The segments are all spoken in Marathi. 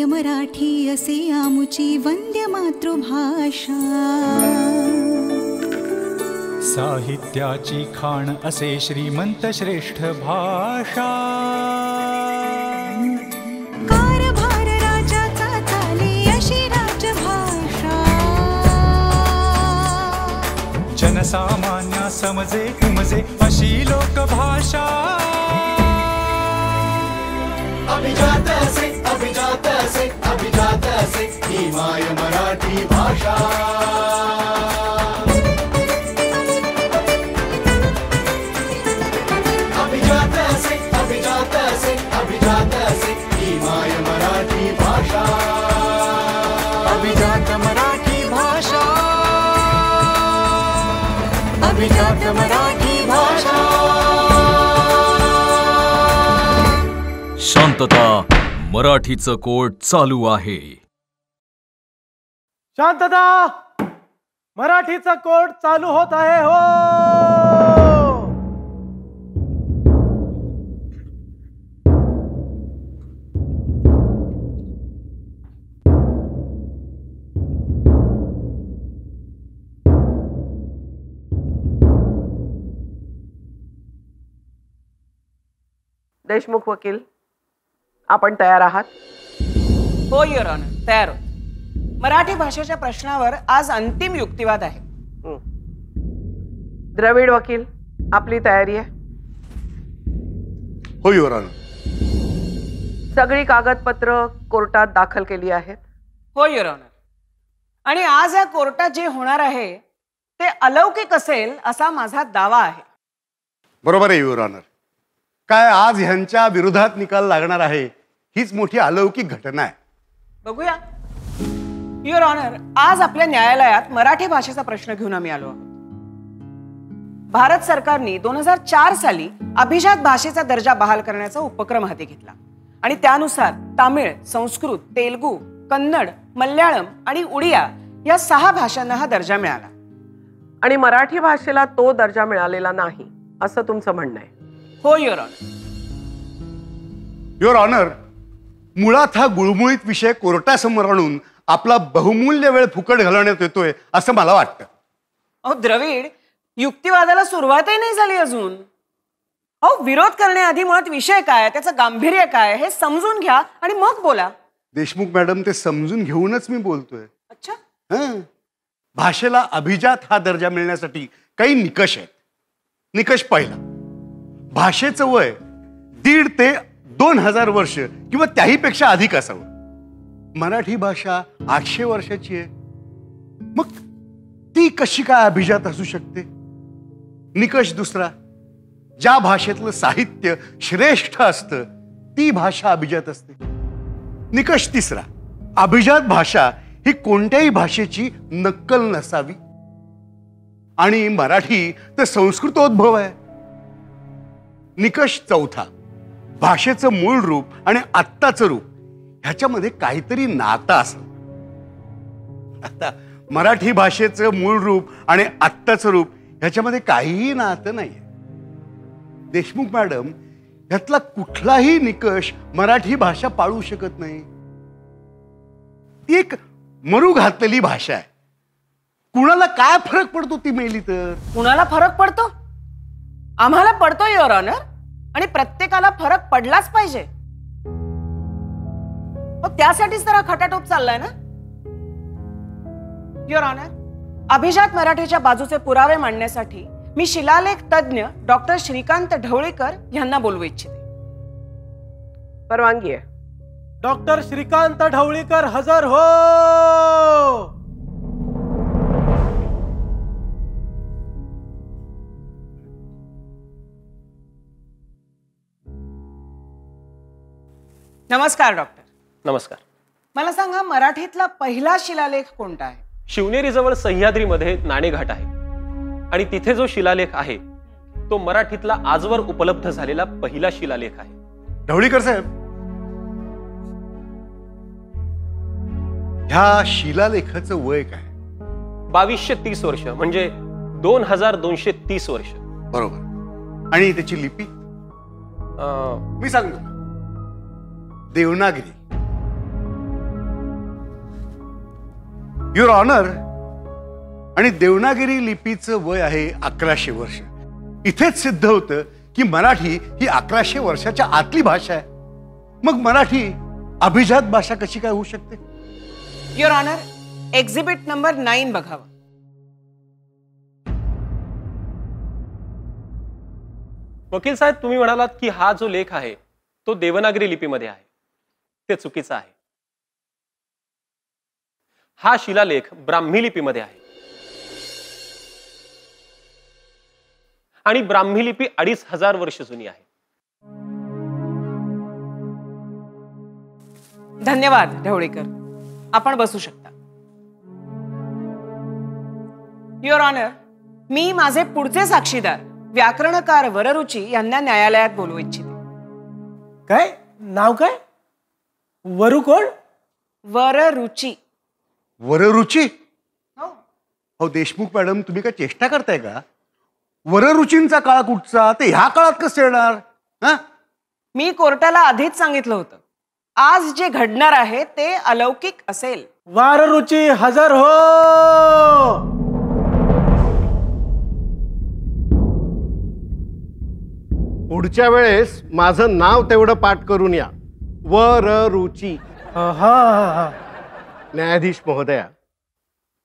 माय मराठी असे आमुची वंद्य मातृभाषा। साहित्याची खाण असे श्रीमंत श्रेष्ठ भाषा। कारभार राजाचा चाले अशी राजभाषा। जनसामान्य समजे उमजे अशी लोकभाषा। अभिजात असे ही माय मराठी भाषा। अभिजात असे ही माय मराठी भाषा। अभिजात मराठी भाषा। अभिजात मराठी भाषा। शांतता, मराठीचं कोर्ट चालू आहे। शांतता, मराठीचा कोर्ट चालू होत आहे हो। देशमुख वकील, आपण तयार आहात? हो युअर ऑनर, तयार आहोत। मराठी भाषेच्या प्रश्नावर आज अंतिम युक्तिवाद आहे। द्रविड वकील, आपली तयारी आहे? हो युअर ऑनर। सगळी कागदपत्र कोर्टात दाखल केली आहेत? हो युअर ऑनर। आणि आज या कोर्टात जे होणार आहे ते अलौकिक असेल असा माझा दावा आहे। बरोबर आहे युअर ऑनर। काय आज ह्यांच्या विरोधात निकाल लागणार आहे हीच मोठी अलौकिक घटना आहे। बघूया युअर ऑनर। आज आपल्या न्यायालयात मराठी भाषेचा प्रश्न घेऊन आम्ही आलो आहोत। भारत सरकारने 2004 साली अभिजात भाषेचा दर्जा बहाल करण्याचा उपक्रम हाती घेतला आणि त्यानुसार तामिळ, संस्कृत, तेलुगू, कन्नड, मल्याळम आणि उडिया या 6 भाषांना हा दर्जा मिळाला आणि मराठी भाषेला तो दर्जा मिळालेला नाही असं तुमचं म्हणणं आहे? हो युअर ऑनर। युअर ऑनर, मुळात हा गुळमुळीत विषय कोर्टासमोर आणून आपला बहुमूल्य वेळ फुकट घालवण्यात येतोय असं मला वाटतं। अहो द्रविड, युक्तिवादाला सुरुवातही नाही झाली अजून। अहो विरोध करण्याआधी मुळात विषय काय, त्याचं गांभीर्य काय हे समजून घ्या आणि मग बोला। देशमुख मॅडम, ते समजून घेऊनच मी बोलतोय। अच्छा? भाषेला अभिजात हा दर्जा मिळण्यासाठी काही निकष आहेत। निकष पहिला, भाषेचं वय 1.5 ते 2000 वर्ष किंवा त्याहीपेक्षा अधिक असावं। मराठी भाषा 800 वर्षाची आहे, मग ती कशी काय अभिजात असू शकते? निकष दुसरा, ज्या भाषेतलं साहित्य श्रेष्ठ असतं ती भाषा अभिजात असते। निकष तिसरा, अभिजात भाषा ही कोणत्याही भाषेची नक्कल नसावी आणि मराठी तर संस्कृतोद्भव आहे। निकष चौथा, भाषेचं मूळ रूप आणि आत्ताचं रूप ह्याच्यामध्ये काहीतरी नातं असावं। आता मराठी भाषेचं मूळ रूप आणि आत्ताचं रूप ह्याच्यामध्ये काहीही नातं नाहीये। देशमुख मॅडम, ह्यातला कुठलाही निकष मराठी भाषा पाळू शकत नाही। ती एक मरू घातलेली भाषा आहे। कुणाला काय फरक पडतो ती मेली तर? कुणाला फरक पडतो? आम्हाला पडतो युअर ऑनर, आणि प्रत्येकाला फरक पडलाच पाहिजे। त्यासाठीच तर हा खटाटोप चाललाय ना युअर ऑनर। अभिजात मराठीच्या बाजूचे पुरावे मांडण्यासाठी मी शिलालेख तज्ञ डॉक्टर श्रीकांत ढवळीकर यांना बोलवू इच्छिते। परवानगी आहे? डॉक्टर श्रीकांत ढवळीकर हजर हो। नमस्कार डॉक्टर। नमस्कार। मला सांगा, मराठीतला पहिला शिलालेख कोणता आहे? शिवनेरी जवळ सह्याद्रीमध्ये नाणेघाट आहे आणि तिथे जो शिलालेख आहे तो मराठीतला आजवर उपलब्ध झालेला पहिला शिलालेख आहे। ढवळीकर साहेब, ह्या शिलालेखाचं वय काय? 2230 वर्ष, म्हणजे 2230 वर्ष। बरोबर। आणि त्याची लिपी? मी सांगतो, देवनागरी। युअर ऑनर, आणि देवनागरी लिपीचं वय आहे 1100 वर्ष. इथेच सिद्ध होतं की मराठी ही 1100 वर्षाच्या आतली भाषा आहे. मग मराठी अभिजात भाषा कशी काय होऊ शकते? युअर ऑनर, एक्झिबिट नंबर 9 बघावं. वकील साहेब, तुम्ही म्हणालात की हा जो लेख आहे तो देवनागरी लिपीमध्ये आहे. ते चुकीचं आहे. हा शिलालेख ब्राह्मी लिपीमध्ये आहे आणि ब्राह्मी लिपी 2500 वर्ष जुनी आहे. धन्यवाद ढवळीकर. आपण बसू शकता. युअर ऑनर, मी माझे पुढचे साक्षीदार व्याकरणकार वररुची यांना न्यायालयात बोलवू इच्छिते. काय नाव काय? वरू कोण? वररुची. वररुची? हो देशमुख मॅडम, तुम्ही काय चेष्टा करताय का? वररुचींचा काळ कुठचा? ते ह्या काळात कसं येणार? हा, मी कोर्टाला आधीच सांगितलं होतं, आज जे घडणार आहे ते अलौकिक असेल. वाररुची हजर हो. पुढच्या वेळेस माझं नाव तेवढं पाठ करून या. वररुची. हा. न्यायाधीश महोदया,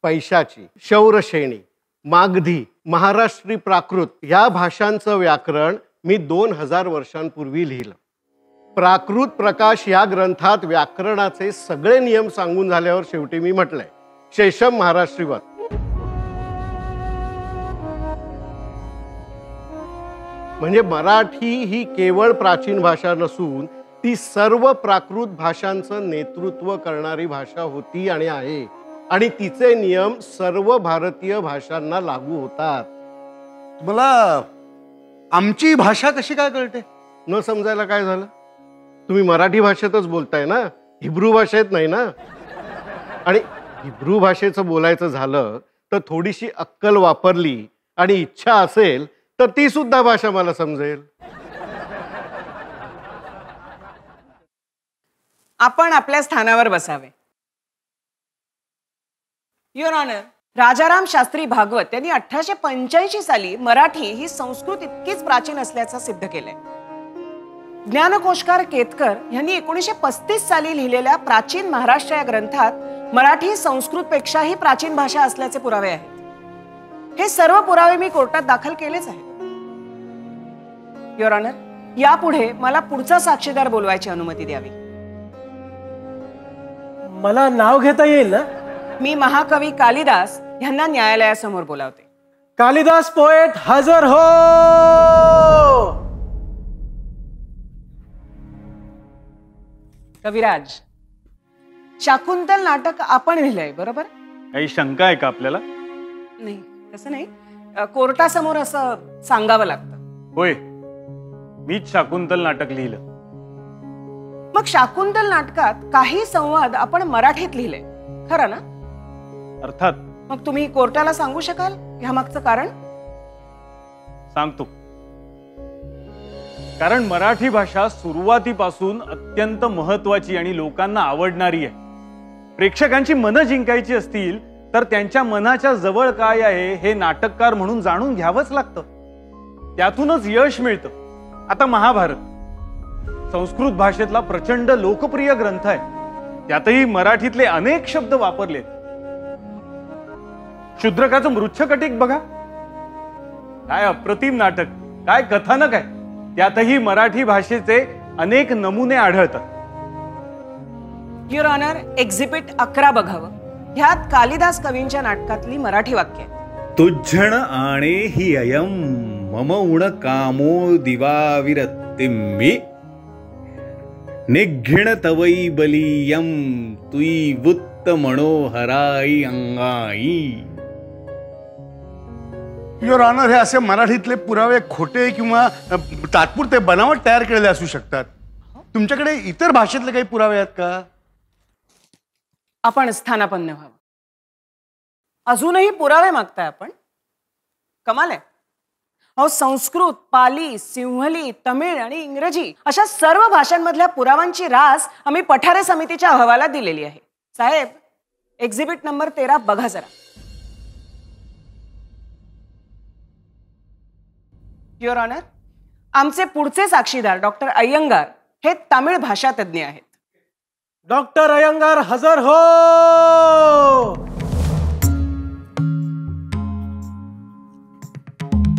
पैशाची, शौरशैणी, मागधी, महाराष्ट्री प्राकृत या भाषांचं व्याकरण मी 2000 वर्षांपूर्वी लिहिलं. प्राकृत प्रकाश या ग्रंथात व्याकरणाचे सगळे नियम सांगून झाल्यावर शेवटी मी म्हटलंय शेषम महाराष्ट्रीवत. म्हणजे मराठी ही केवळ प्राचीन भाषा नसून ती सर्व प्राकृत भाषांचं नेतृत्व करणारी भाषा होती आणि आहे, आणि तिचे नियम सर्व भारतीय भाषांना लागू होतात. तुम्हाला आमची भाषा कशी काय कळते? न समजायला काय झालं? तुम्ही मराठी भाषेतच बोलताय ना, हिब्रू भाषेत नाही ना. आणि हिब्रू भाषेचं बोलायचं झालं तर थोडीशी अक्कल वापरली आणि इच्छा असेल तर ती सुद्धा भाषा मला समजेल. आपण आपल्या स्थानावर बसावे. युअर ऑनर, राजाराम शास्त्री भागवत यांनी 1885 साली मराठी ही संस्कृत इतकीच प्राचीन असल्याचं सिद्ध केलंय. ज्ञानकोशकार केतकर यांनी 1935 साली लिहिलेल्या प्राचीन महाराष्ट्र या ग्रंथात मराठी संस्कृतपेक्षाही प्राचीन भाषा असल्याचे पुरावे आहेत. हे सर्व पुरावे मी कोर्टात दाखल केलेच आहेत. युअर ऑनर, यापुढे मला पुढचा साक्षीदार बोलवायची अनुमती द्यावी. मला नाव घेता येईल ना? मी महाकवी कालिदास यांना न्यायालयासमोर बोलावते. कालिदास पोएट हजर हो. कविराज, शाकुंतल नाटक आपण लिहिलंय बरोबर? काही शंका आहे का आपल्याला? नाही, तसं नाही. कोर्टासमोर असं सांगावं लागतं. होय, मीच शाकुंतल नाटक लिहिलं. मग शाकुंतल नाटकात काही संवाद आपण मराठीत लिहिले, खरं ना? अर्थात. मग तुम्ही कोर्टाला सांगू शकाल ह्यामागचं कारण? सांगतो. कारण मराठी भाषा सुरुवातीपासून अत्यंत महत्वाची आणि लोकांना आवडणारी आहे. प्रेक्षकांची मनं जिंकायची असतील तर त्यांच्या मनाच्या जवळ काय आहे हे नाटककार म्हणून जाणून घ्यावंच लागतं. त्यातूनच यश मिळतं. आता महाभारत संस्कृत भाषेतला प्रचंड लोकप्रिय ग्रंथ आहे. त्यातही मराठीतले अनेक शब्द वापरलेत. शूद्रकाचं मृच्छकटिक बघा, काय अप्रतिम नाटक, काय कथानक आहे. त्यातही मराठी भाषेचे अनेक नमुने आढळतात. युअर ऑनर, एक्झिबिट 11 बघावं. ह्यात कालिदास कवींच्या नाटकातली मराठी वाक्य आहेत. तुझ्झण आणे हि अयम मम उण कामो दिवाविरतिम्मि निघ्घिण तवई बलीयम तुई वुत्त मनोहराई अंगाई. युअर ऑनर, हे असे मराठीतले पुरावे खोटे किंवा तात्पुरते बनावट तयार केलेले असू शकतात. तुमच्याकडे इतर भाषेतले काही पुरावे आहेत का? आपण स्थानापन्न व्हावं. अजूनही पुरावे मागताय आपण? कमाल आहे. अहो, संस्कृत, पाली, सिंहली, तमिळ आणि इंग्रजी अशा सर्व भाषांमधल्या पुराव्यांची रास आम्ही पठारे समितीच्या अहवालात दिलेली आहे. साहेब, एक्झिबिट नंबर 13 बघा जरा. युअर ऑनर, आमचे पुढचे साक्षीदार डॉक्टर अय्यंगार हे तामिळ भाषा तज्ज्ञ आहेत. डॉक्टर अय्यंगार हजर हो.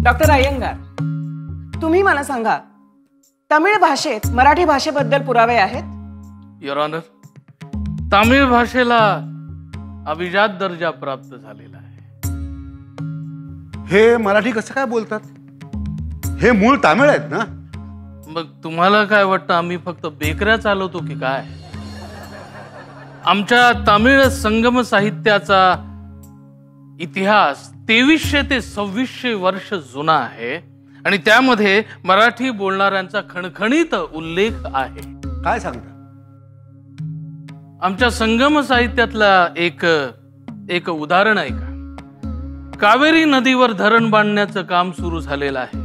डॉक्टर अय्यंगार, तुम्ही मला सांगा, तमिळ भाषेत मराठी भाषेबद्दल पुरावे आहेत? युअर ऑनर, तामिळ भाषेला अभिजात दर्जा प्राप्त झालेला आहे. हे मराठी कसं काय बोलतात? हे मूळ तामिळ आहेत ना? मग तुम्हाला काय वाटतं, आम्ही फक्त बेकऱ्या चालवतो की काय? आमच्या तामिळ संगम साहित्याचा इतिहास 2300 ते 2600 वर्ष जुना आहे आणि त्यामध्ये मराठी बोलणाऱ्यांचा खणखणीत उल्लेख आहे. काय सांगता? आमच्या संगम साहित्यातला एक उदाहरण आहे का? कावेरी नदीवर धरण बांधण्याचं काम सुरू झालेलं आहे.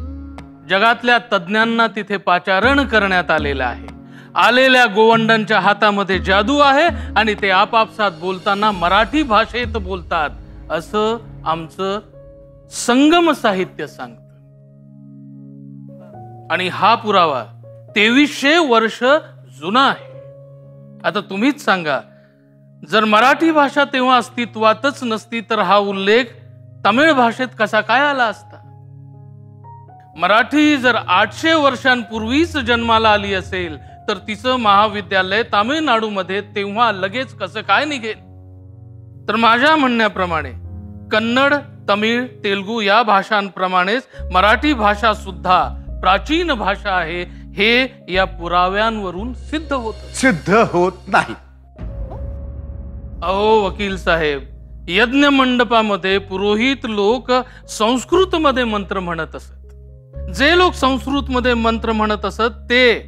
जगातल्या तज्ज्ञांना तिथे पाचारण करण्यात आलेलं आहे. आलेल्या गोवंडांच्या हातामध्ये जादू आहे आणि ते आपापसात बोलताना मराठी भाषेत बोलतात, असं आमचं संगम साहित्य सांगतं. आणि हा पुरावा 2300 वर्ष जुना आहे. आता तुम्हीच सांगा, जर मराठी भाषा तेव्हा अस्तित्वातच नसती तर हा उल्लेख तमिळ भाषेत कसा काय आला असता? मराठी जर 800 वर्षांपूर्वीच जन्माला आली असेल तर तिचं महाविद्यालय तामिळनाडूमध्ये तेव्हा लगेच कसं काय निघेल? तर माझ्या म्हणण्याप्रमाणे कन्नड, तमिळ, तेलुगू या भाषांप्रमाणेच मराठी भाषा सुद्धा प्राचीन भाषा आहे, हे या पुराव्यांवरून सिद्ध होत नाही. अहो वकील साहेब, यज्ञ मंडपामध्ये पुरोहित लोक संस्कृत मध्ये मंत्र म्हणत असत. जे लोक संस्कृत मध्ये मंत्र म्हणत असत ते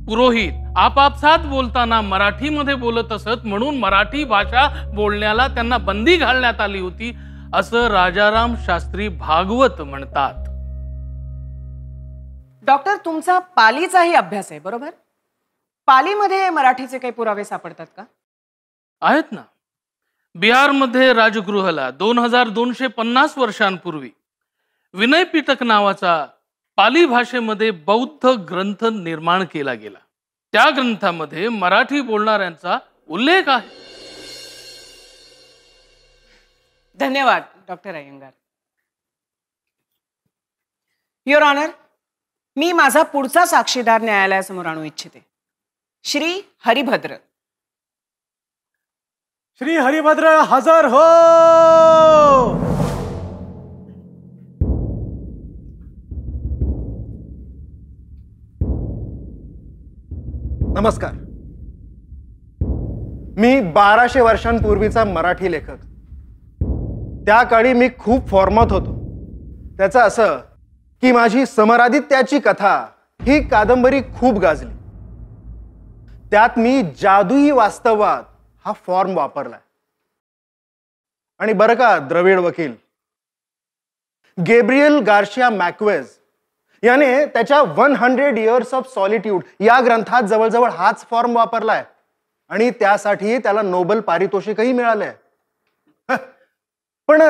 पुरोहित आपापसात बोलताना मराठीमध्ये बोलत असत, म्हणून मराठी भाषा बोलण्याला त्यांना बंदी घालण्यात आली होती, असं राजाराम शास्त्री भागवत म्हणतात. डॉक्टर, तुमचा पालीचाही अभ्यास आहे बरोबर? पालीमध्ये मराठीचे काही पुरावे सापडतात का? आहेत ना. बिहारमध्ये राजगृहाला 2250 वर्षांपूर्वी विनय पिटक नावाचा पाली भाषेमध्ये बौद्ध ग्रंथ निर्माण केला गेला. त्या ग्रंथामध्ये मराठी बोलणाऱ्यांचा उल्लेख आहे. धन्यवाद डॉक्टर अय्यंगार. युअर ऑनर, मी माझा पुढचा साक्षीदार न्यायालयासमोर आणू इच्छिते. श्री हरिभद्र. श्री हरिभद्र हजर हो. नमस्कार. मी 1200 वर्षांपूर्वीचा मराठी लेखक. त्या काळी मी खूप फॉर्मात होतो. त्याचं असं की माझी समरादित्याची कथा ही कादंबरी खूप गाजली. त्यात मी जादुई वास्तववाद हा फॉर्म वापरलाय. आणि बरं का द्रविड वकील, गॅब्रिएल गार्शिया मॅर्केज याने त्याच्या 100 इयर्स ऑफ सॉलिट्यूड या ग्रंथात जवळजवळ हाच फॉर्म वापरलाय आणि त्यासाठी त्याला नोबेल पारितोषिकही मिळालंय. पण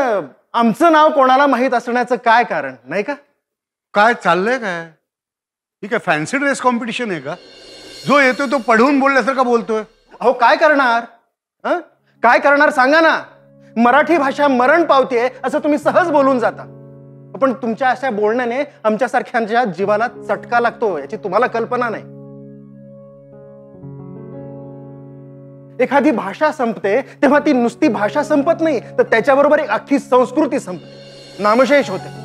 आमचं नाव कोणाला माहीत असण्याचं काय कारण नाही का? काय चाललंय काय? ही काय फॅन्सी ड्रेस कॉम्पिटिशन आहे का? जो येतोय तो पढवून बोलल्यासारखा बोलतोय. अहो काय करणार? काय करणार सांगा ना. मराठी भाषा मरण पावते असं तुम्ही सहज बोलून जाता, पण तुमच्या अशा बोलण्याने आमच्यासारख्यांच्या जीवाला चटका लागतो याची तुम्हाला कल्पना नाही. एखादी भाषा संपते तेव्हा ती नुसती भाषा संपत नाही, तर त्याच्याबरोबर एक अख्खी संस्कृती संपते, नामशेष होते.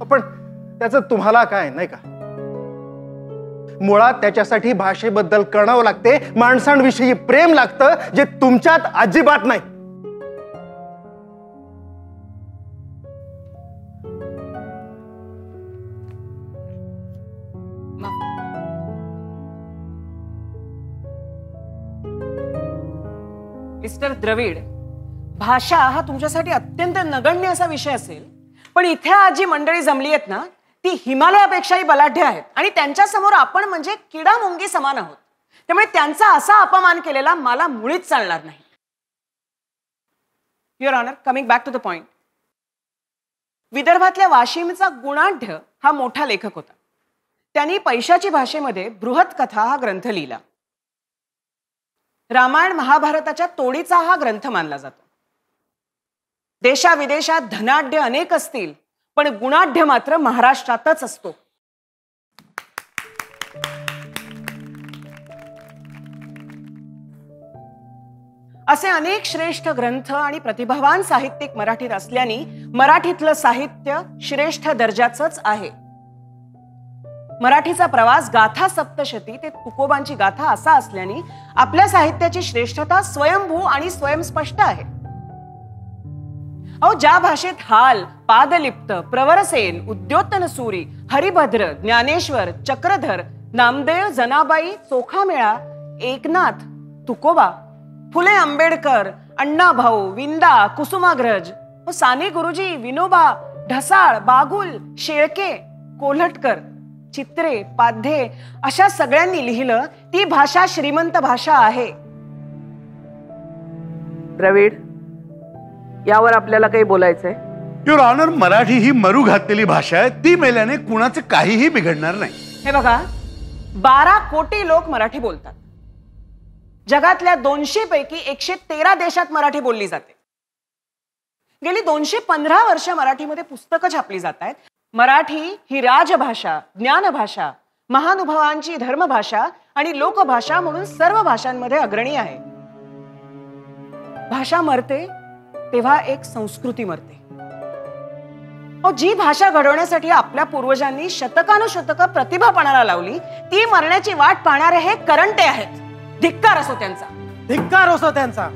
पण त्याचं तुम्हाला काय नाही का? मुळात त्याच्यासाठी भाषेबद्दल कळावं लागते, माणसांविषयी प्रेम लागतं, जे तुमच्यात अजिबात नाही. मिस्टर द्रविड, भाषा हा तुमच्यासाठी अत्यंत नगण्य असा विषय असेल, पण इथे आज जी मंडळी जमली आहेत ना ती हिमालयापेक्षाही बलाढ्य आहेत आणि त्यांच्या समोर आपण म्हणजे किडा मुंगी समान आहोत. त्यामुळे त्यांचा असा अपमान केलेला मला मुळीच चालणार नाही. Your honour, coming back to the point. विदर्भातल्या वाशिमचा गुणाढ्य हा मोठा लेखक होता. त्यांनी पैशाची भाषेमध्ये बृहत कथा हा ग्रंथ लिहिला. रामायण महाभारताच्या तोडीचा हा ग्रंथ मानला जातो. देशाविदेशात धनाढ्य अनेक असतील, पण गुणाढ्य मात्र महाराष्ट्रातच असतो. असे अनेक श्रेष्ठ ग्रंथ आणि प्रतिभावान साहित्यिक मराठीत असल्याने मराठीतलं साहित्य श्रेष्ठ दर्जाचंच आहे. मराठीचा प्रवास गाथा सप्तशती ते तुकोबांची गाथा असा असल्याने आपल्या साहित्याची श्रेष्ठता स्वयंभू आणि स्वयंस्पष्ट आहे. अहो, ज्या भाषेत हाल, पादलिप्त, प्रवरसेन, उद्योतन सूरी, हरिभद्र, ज्ञानेश्वर, चक्रधर, नामदेव, जनाबाई, चोखामेळा, एकनाथ, तुकोबा, फुले आंबेडकर, अण्णाभाऊ, विंदा, कुसुमाग्रज, साने गुरुजी, विनोबा, ढसाळ, बागुल, शेळके, कोल्हटकर, चित्रे, पाध्ये अशा सगळ्यांनी लिहिलं ती भाषा श्रीमंत भाषा आहे. द्रविड, यावर आपल्याला काही बोलायचंय? युअर ऑनर, मराठी ही मरू घातलेली भाषा आहे. ती मेल्याने कुणाचं काहीही बिघडणार नाही. हे बघा, 12 कोटी लोक मराठी बोलतात. जगातल्या 200 पैकी 113 देशात मराठी बोलली जाते. गेली 215 वर्ष मराठीमध्ये पुस्तकं छापली जात आहेत. मराठी ही राजभाषा, ज्ञानभाषा, महानुभावांची धर्मभाषा आणि लोकभाषा म्हणून सर्व भाषांमध्ये अग्रणी आहे. भाषा मरते तेव्हा एक संस्कृती मरते. जी भाषा घडवण्यासाठी आपल्या पूर्वजांनी शतकानुशतकं प्रतिभा पणाला लावली, ती मरण्याची वाट पाहणारे हे करंटे आहेत. धिक्कार असो त्यांचा, धिक्कार असो त्यांचा.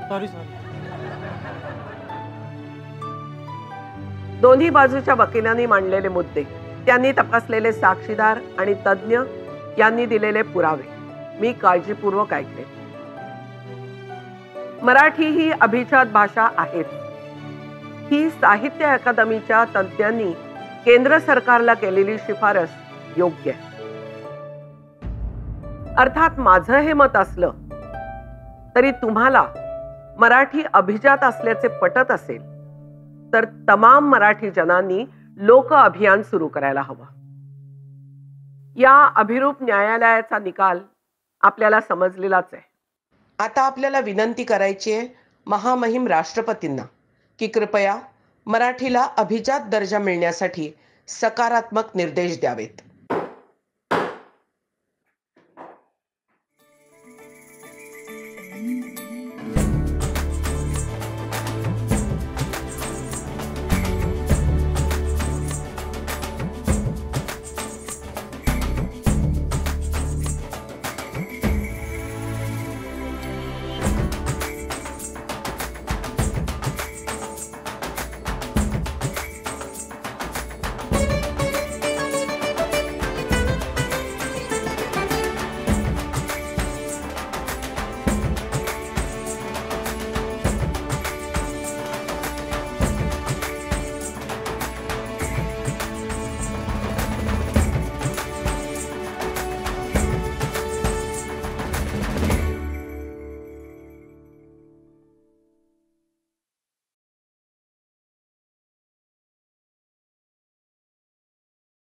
सॉरी. दोन्ही बाजूच्या वकिलांनी मांडलेले मुद्दे, त्यांनी तपासलेले साक्षीदार आणि तज्ञ यांनी दिलेले पुरावे मी काळजीपूर्वक ऐकले. मराठी ही अभिजात भाषा आहे. ही साहित्य अकादमीच्या तज्ञांनी केंद्र सरकारला केलेली शिफारस योग्य आहे. अर्थात माझं हे मत असलं तरी तुम्हाला मराठी अभिजात असल्याचे पटत असेल तर तमाम मराठी जनांनी लोक अभियान सुरू करायला हवं. या अभिरूप न्यायालयाचा निकाल आपल्याला समजलेलाच आहे. आता आपल्याला विनंती करायची आहे महामहिम राष्ट्रपतींना की कृपया मराठीला अभिजात दर्जा मिळण्यासाठी सकारात्मक निर्देश द्यावेत.